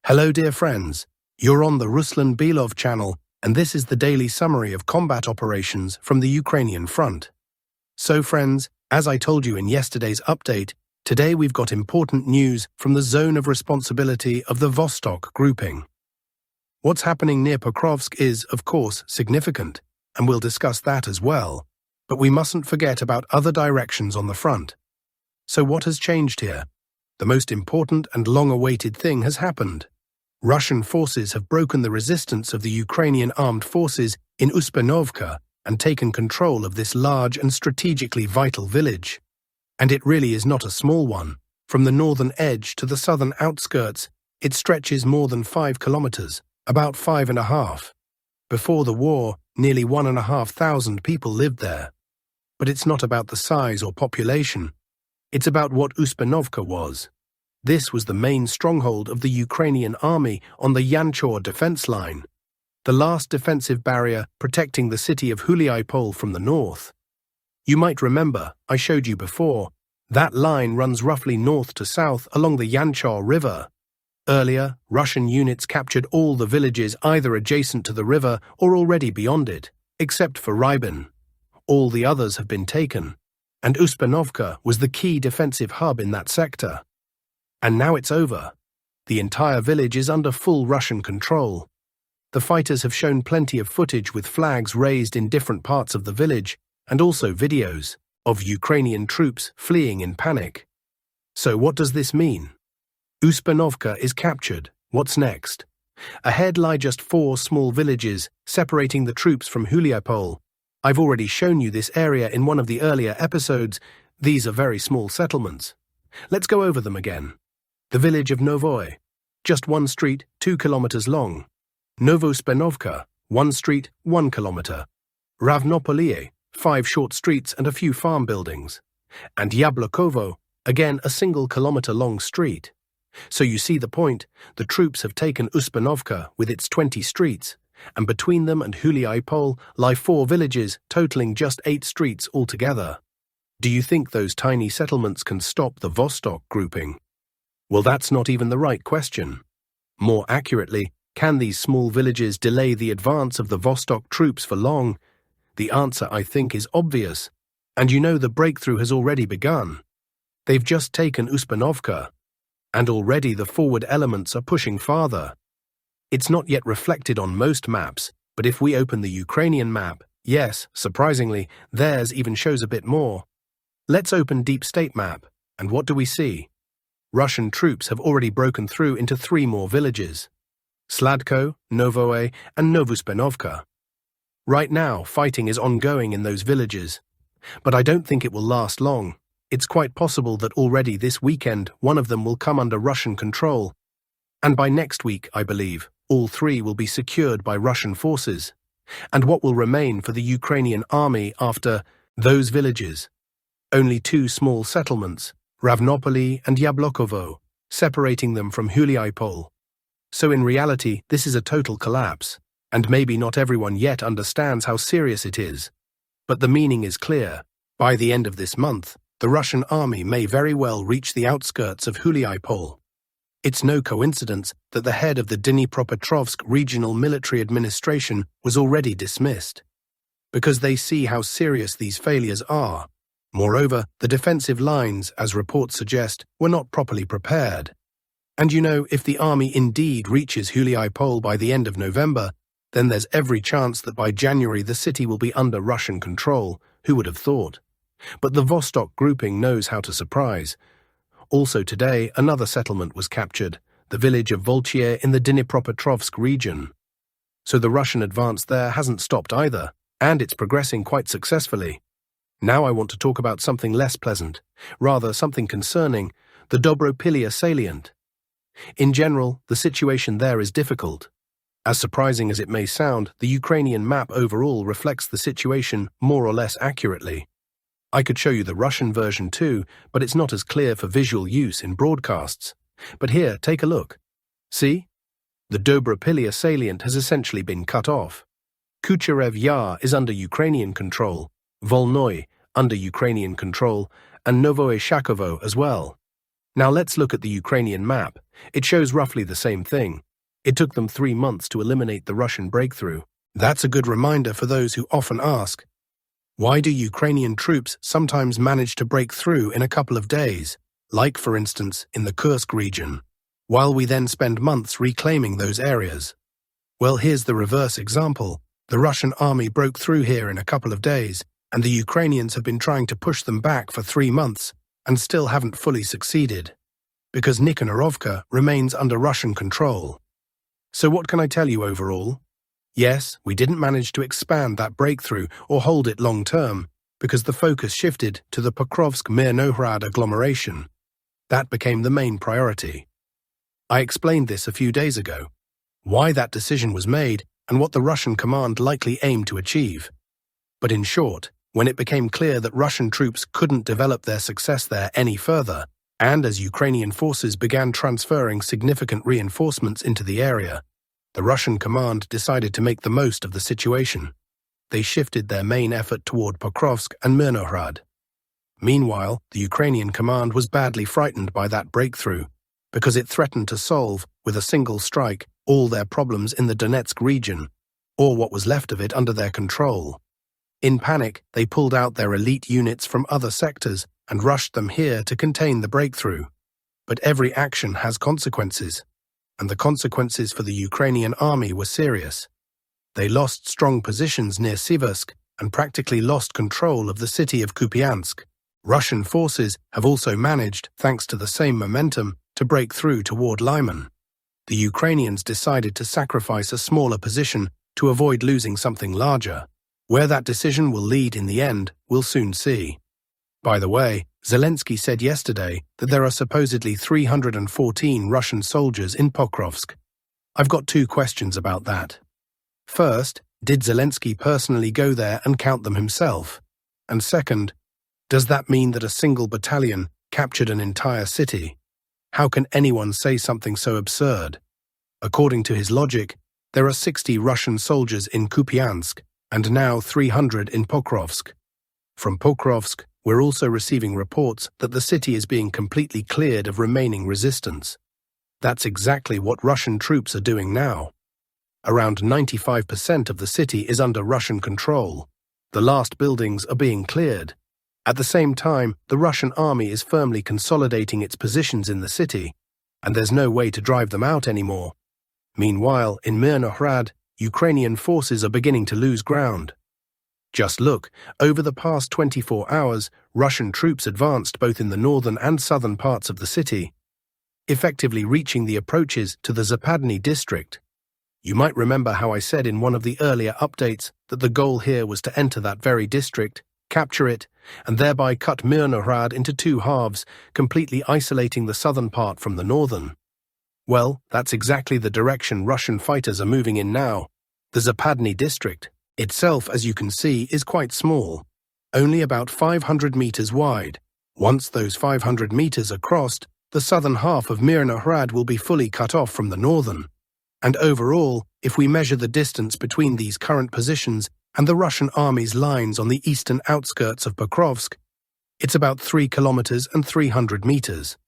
Hello dear friends, you're on the Ruslan Belov channel and this is the daily summary of combat operations from the Ukrainian front. So friends, as I told you in yesterday's update, today we've got important news from the zone of responsibility of the Vostok grouping. What's happening near Pokrovsk is, of course, significant, and we'll discuss that as well, but we mustn't forget about other directions on the front. So what has changed here? The most important and long-awaited thing has happened. Russian forces have broken the resistance of the Ukrainian armed forces in Uspienovka and taken control of this large and strategically vital village. And it really is not a small one. From the northern edge to the southern outskirts, it stretches more than 5 kilometers, about 5.5. Before the war, nearly 1,500 people lived there. But it's not about the size or population. It's about what Uspienovka was. This was the main stronghold of the Ukrainian army on the Yanchor defense line, the last defensive barrier protecting the city of Huliapole from the north. You might remember, I showed you before, that line runs roughly north to south along the Yanchor River. Earlier, Russian units captured all the villages either adjacent to the river or already beyond it, except for Rybin. All the others have been taken, and Uspienovka was the key defensive hub in that sector. And now it's over. The entire village is under full Russian control. The fighters have shown plenty of footage with flags raised in different parts of the village, and also videos of Ukrainian troops fleeing in panic. So what does this mean? Uspienovka is captured. What's next? Ahead lie just 4 small villages separating the troops from Huliapole. I've already shown you this area in one of the earlier episodes. These are very small settlements. Let's go over them again. The village of Novoe, just 1 street, 2 kilometers long. Novospienovka, 1 street, 1 kilometer. Ravnopolie, 5 short streets and a few farm buildings. And Yablokovo, again a single kilometer-long street. So you see the point, the troops have taken Uspienovka with its 20 streets, and between them and Huliapole lie 4 villages totaling just 8 streets altogether. Do you think those tiny settlements can stop the Vostok grouping? Well, that's not even the right question. More accurately, can these small villages delay the advance of the Vostok troops for long? The answer, I think, is obvious. And you know the breakthrough has already begun. They've just taken Uspienovka, and already the forward elements are pushing farther. It's not yet reflected on most maps, but if we open the Ukrainian map, yes, surprisingly, theirs even shows a bit more. Let's open Deep State map, and what do we see? Russian troops have already broken through into 3 more villages: Sladko, Novoe, and Novospienovka. Right now, fighting is ongoing in those villages, but I don't think it will last long. It's quite possible that already this weekend one of them will come under Russian control, and by next week, I believe, all 3 will be secured by Russian forces. And what will remain for the Ukrainian army after those villages? Only 2 small settlements, Ravnopolie and Yablokovo, separating them from Huliapole. So in reality, this is a total collapse, and maybe not everyone yet understands how serious it is. But the meaning is clear. By the end of this month, the Russian army may very well reach the outskirts of Huliapole. It's no coincidence that the head of the Dnipro regional military administration was already dismissed, because they see how serious these failures are. Moreover, the defensive lines, as reports suggest, were not properly prepared. And you know, if the army indeed reaches Huliapole by the end of November, then there's every chance that by January the city will be under Russian control. Who would have thought? But the Vostok grouping knows how to surprise. Also today, another settlement was captured, the village of Volchye in the Dnipropetrovsk region. So the Russian advance there hasn't stopped either, and it's progressing quite successfully. Now I want to talk about something less pleasant, rather something concerning, the Dobropilya salient. In general, the situation there is difficult. As surprising as it may sound, the Ukrainian map overall reflects the situation more or less accurately. I could show you the Russian version too, but it's not as clear for visual use in broadcasts. But here, take a look. See? The Dobropilya salient has essentially been cut off. Kucherev Yar is under Ukrainian control, Volnoy under Ukrainian control, and Novoe Shakovo as well. Now let's look at the Ukrainian map. It shows roughly the same thing. It took them 3 months to eliminate the Russian breakthrough. That's a good reminder for those who often ask, why do Ukrainian troops sometimes manage to break through in a couple of days, like for instance in the Kursk region, while we then spend months reclaiming those areas? Well, here's the reverse example. The Russian army broke through here in a couple of days, and the Ukrainians have been trying to push them back for 3 months and still haven't fully succeeded, because Myrnohrad remains under Russian control. So what can I tell you overall? Yes, we didn't manage to expand that breakthrough or hold it long-term, because the focus shifted to the Pokrovsk-Myrnohrad agglomeration. That became the main priority. I explained this a few days ago, why that decision was made and what the Russian command likely aimed to achieve. But in short, when it became clear that Russian troops couldn't develop their success there any further, and as Ukrainian forces began transferring significant reinforcements into the area, the Russian command decided to make the most of the situation. They shifted their main effort toward Pokrovsk and Myrnohrad. Meanwhile, the Ukrainian command was badly frightened by that breakthrough, because it threatened to solve, with a single strike, all their problems in the Donetsk region, or what was left of it under their control. In panic, they pulled out their elite units from other sectors and rushed them here to contain the breakthrough. But every action has consequences, and the consequences for the Ukrainian army were serious. They lost strong positions near Siversk and practically lost control of the city of Kupiansk. Russian forces have also managed, thanks to the same momentum, to break through toward Lyman. The Ukrainians decided to sacrifice a smaller position to avoid losing something larger. Where that decision will lead in the end, we'll soon see. By the way, Zelensky said yesterday that there are supposedly 314 Russian soldiers in Pokrovsk. I've got 2 questions about that. First, did Zelensky personally go there and count them himself? And second, does that mean that a single battalion captured an entire city? How can anyone say something so absurd? According to his logic, there are 60 Russian soldiers in Kupiansk and now 300 in Pokrovsk. From Pokrovsk, we're also receiving reports that the city is being completely cleared of remaining resistance. That's exactly what Russian troops are doing now. Around 95% of the city is under Russian control. The last buildings are being cleared. At the same time, the Russian army is firmly consolidating its positions in the city, and there's no way to drive them out anymore. Meanwhile, in Myrnohrad, Ukrainian forces are beginning to lose ground. Just look, over the past 24 hours, Russian troops advanced both in the northern and southern parts of the city, effectively reaching the approaches to the Zapadny district. You might remember how I said in one of the earlier updates that the goal here was to enter that very district, capture it, and thereby cut Myrnohrad into 2 halves, completely isolating the southern part from the northern. Well, that's exactly the direction Russian fighters are moving in now. The Zapadny district itself, as you can see, is quite small, only about 500 meters wide. Once those 500 meters are crossed, the southern half of Myrnohrad will be fully cut off from the northern. And overall, if we measure the distance between these current positions and the Russian army's lines on the eastern outskirts of Pokrovsk, it's about 3 kilometers and 300 meters.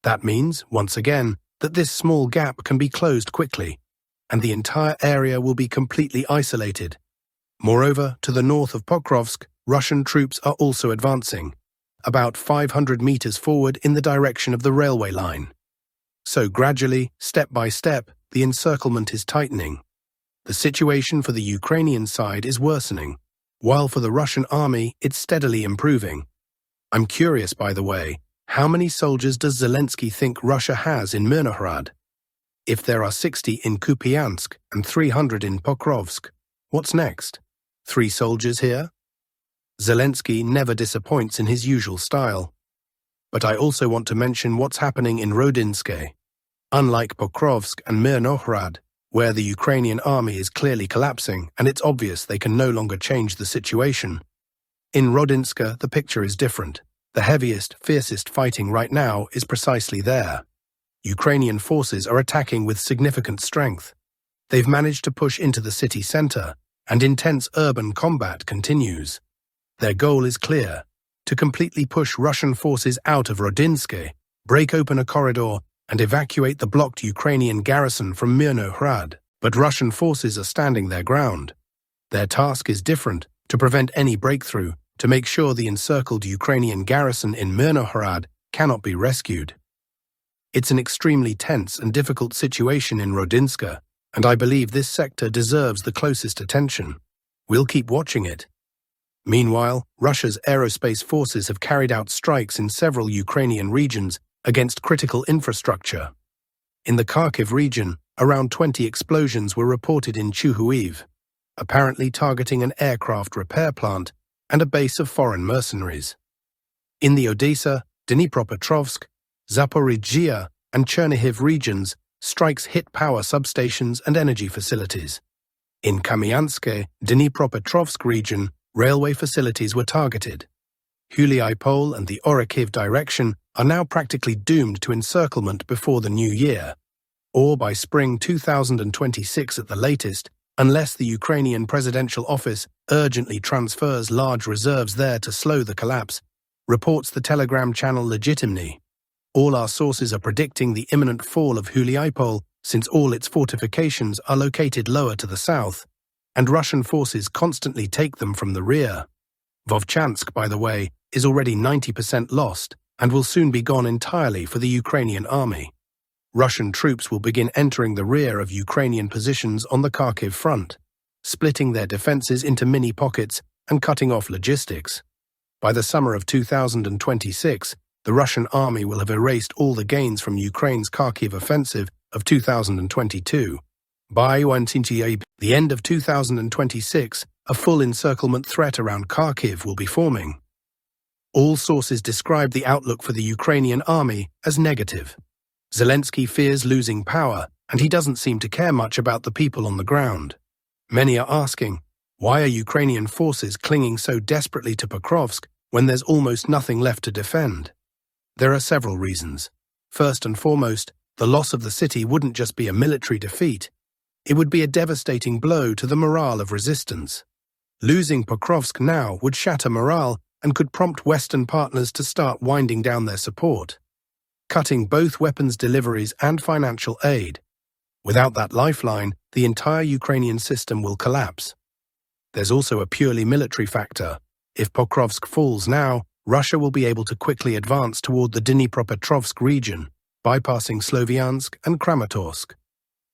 That means, once again, that this small gap can be closed quickly, and the entire area will be completely isolated. Moreover, to the north of Pokrovsk, Russian troops are also advancing, about 500 meters forward in the direction of the railway line. So gradually, step by step, the encirclement is tightening. The situation for the Ukrainian side is worsening, while for the Russian army it's steadily improving. I'm curious, by the way, how many soldiers does Zelensky think Russia has in Myrnohrad? If there are 60 in Kupiansk and 300 in Pokrovsk, what's next? 3 soldiers here? Zelensky never disappoints in his usual style. But I also want to mention what's happening in Rodinske. Unlike Pokrovsk and Myrnohrad, where the Ukrainian army is clearly collapsing and it's obvious they can no longer change the situation, in Rodinske the picture is different. The heaviest, fiercest fighting right now is precisely there. Ukrainian forces are attacking with significant strength. They've managed to push into the city center, and intense urban combat continues. Their goal is clear: to completely push Russian forces out of Rodinske, break open a corridor, and evacuate the blocked Ukrainian garrison from Myrnohrad. But Russian forces are standing their ground. Their task is different: to prevent any breakthrough, to make sure the encircled Ukrainian garrison in Myrnohrad cannot be rescued. It's an extremely tense and difficult situation in Rodinske, and I believe this sector deserves the closest attention. We'll keep watching it. Meanwhile, Russia's aerospace forces have carried out strikes in several Ukrainian regions against critical infrastructure. In the Kharkiv region, around 20 explosions were reported in Chuhuiv, apparently targeting an aircraft repair plant and a base of foreign mercenaries. In the Odesa, Dnipro, Zaporizhzhia, and Chernihiv regions, strikes hit power substations and energy facilities. In Kamyanske, Dnipropetrovsk region, railway facilities were targeted. Huliapole and the Orikhiv direction are now practically doomed to encirclement before the new year, or by spring 2026 at the latest, unless the Ukrainian presidential office urgently transfers large reserves there to slow the collapse, reports the Telegram channel Legitimny. All our sources are predicting the imminent fall of Huliapole, since all its fortifications are located lower to the south, and Russian forces constantly take them from the rear. Vovchansk, by the way, is already 90% lost and will soon be gone entirely for the Ukrainian army. Russian troops will begin entering the rear of Ukrainian positions on the Kharkiv front, splitting their defenses into mini-pockets and cutting off logistics. By the summer of 2026, the Russian army will have erased all the gains from Ukraine's Kharkiv offensive of 2022. By the end of 2026, a full encirclement threat around Kharkiv will be forming. All sources describe the outlook for the Ukrainian army as negative. Zelensky fears losing power, and he doesn't seem to care much about the people on the ground. Many are asking, why are Ukrainian forces clinging so desperately to Pokrovsk when there's almost nothing left to defend? There are several reasons. First and foremost, the loss of the city wouldn't just be a military defeat. It would be a devastating blow to the morale of resistance. Losing Pokrovsk now would shatter morale and could prompt Western partners to start winding down their support, cutting both weapons deliveries and financial aid. Without that lifeline, the entire Ukrainian system will collapse. There's also a purely military factor. If Pokrovsk falls now, Russia will be able to quickly advance toward the Dnipropetrovsk region, bypassing Sloviansk and Kramatorsk.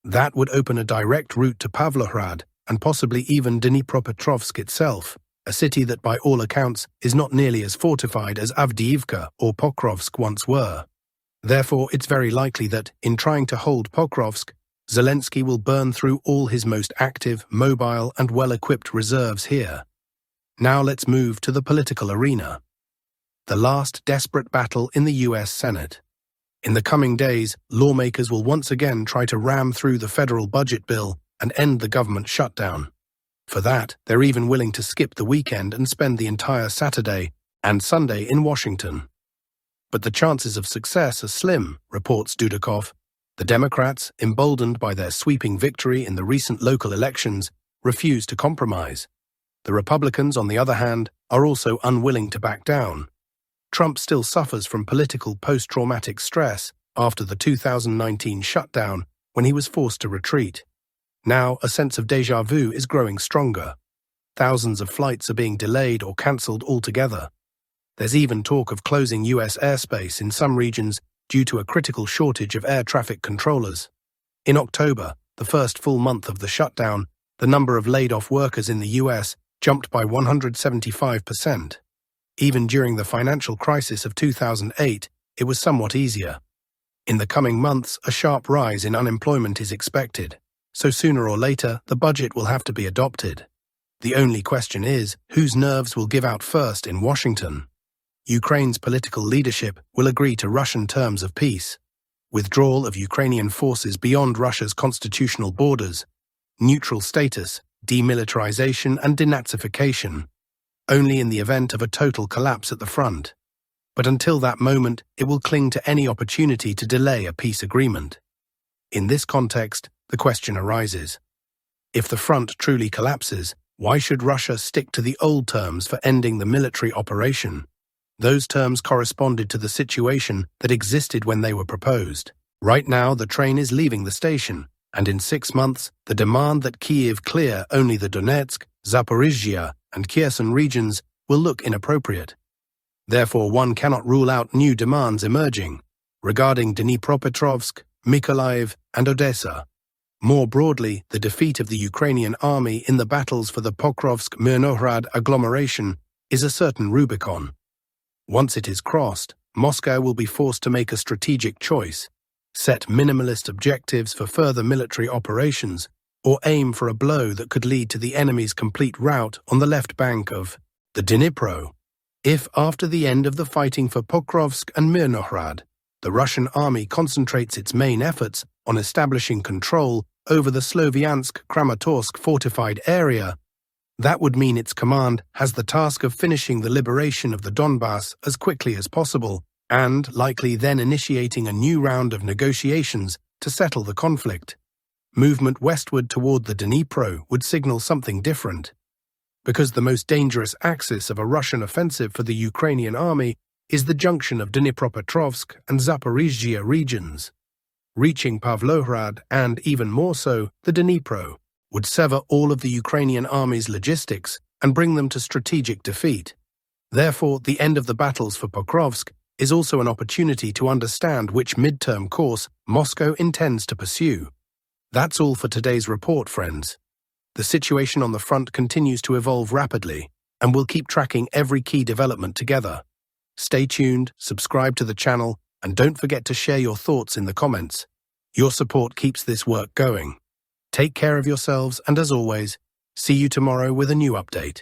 That would open a direct route to Pavlohrad and possibly even Dnipropetrovsk itself, a city that by all accounts is not nearly as fortified as Avdiivka or Pokrovsk once were. Therefore, it's very likely that, in trying to hold Pokrovsk, Zelensky will burn through all his most active, mobile, and well-equipped reserves here. Now let's move to the political arena. The last desperate battle in the US Senate. In the coming days, lawmakers will once again try to ram through the federal budget bill and end the government shutdown. For that, they're even willing to skip the weekend and spend the entire Saturday and Sunday in Washington. But the chances of success are slim, reports Dudakov. The Democrats, emboldened by their sweeping victory in the recent local elections, refuse to compromise. The Republicans, on the other hand, are also unwilling to back down. Trump still suffers from political post-traumatic stress after the 2019 shutdown when he was forced to retreat. Now, a sense of déjà vu is growing stronger. Thousands of flights are being delayed or cancelled altogether. There's even talk of closing US airspace in some regions due to a critical shortage of air traffic controllers. In October, the first full month of the shutdown, the number of laid-off workers in the US jumped by 175%. Even during the financial crisis of 2008, it was somewhat easier. In the coming months, a sharp rise in unemployment is expected, so sooner or later, the budget will have to be adopted. The only question is, whose nerves will give out first in Washington? Ukraine's political leadership will agree to Russian terms of peace, withdrawal of Ukrainian forces beyond Russia's constitutional borders, neutral status, demilitarization and denazification, only in the event of a total collapse at the front. But until that moment, it will cling to any opportunity to delay a peace agreement. In this context, the question arises: if the front truly collapses, why should Russia stick to the old terms for ending the military operation? Those terms corresponded to the situation that existed when they were proposed. Right now, the train is leaving the station, and in 6 months, the demand that Kyiv clear only the Donetsk, Zaporizhzhia, and Kherson regions will look inappropriate. Therefore, one cannot rule out new demands emerging regarding Dnipropetrovsk, Mykolaiv, and Odesa. More broadly, the defeat of the Ukrainian army in the battles for the Pokrovsk-Myrnohrad agglomeration is a certain Rubicon. Once it is crossed, Moscow will be forced to make a strategic choice: set minimalist objectives for further military operations, or aim for a blow that could lead to the enemy's complete rout on the left bank of the Dnipro. If, after the end of the fighting for Pokrovsk and Myrnohrad, the Russian army concentrates its main efforts on establishing control over the Sloviansk-Kramatorsk fortified area, that would mean its command has the task of finishing the liberation of the Donbass as quickly as possible, and likely then initiating a new round of negotiations to settle the conflict. Movement westward toward the Dnipro would signal something different, because the most dangerous axis of a Russian offensive for the Ukrainian army is the junction of Dnipropetrovsk and Zaporizhzhia regions. Reaching Pavlohrad, and even more so, the Dnipro, would sever all of the Ukrainian army's logistics and bring them to strategic defeat. Therefore, the end of the battles for Pokrovsk is also an opportunity to understand which midterm course Moscow intends to pursue. That's all for today's report, friends. The situation on the front continues to evolve rapidly, and we'll keep tracking every key development together. Stay tuned, subscribe to the channel, and don't forget to share your thoughts in the comments. Your support keeps this work going. Take care of yourselves, and as always, see you tomorrow with a new update.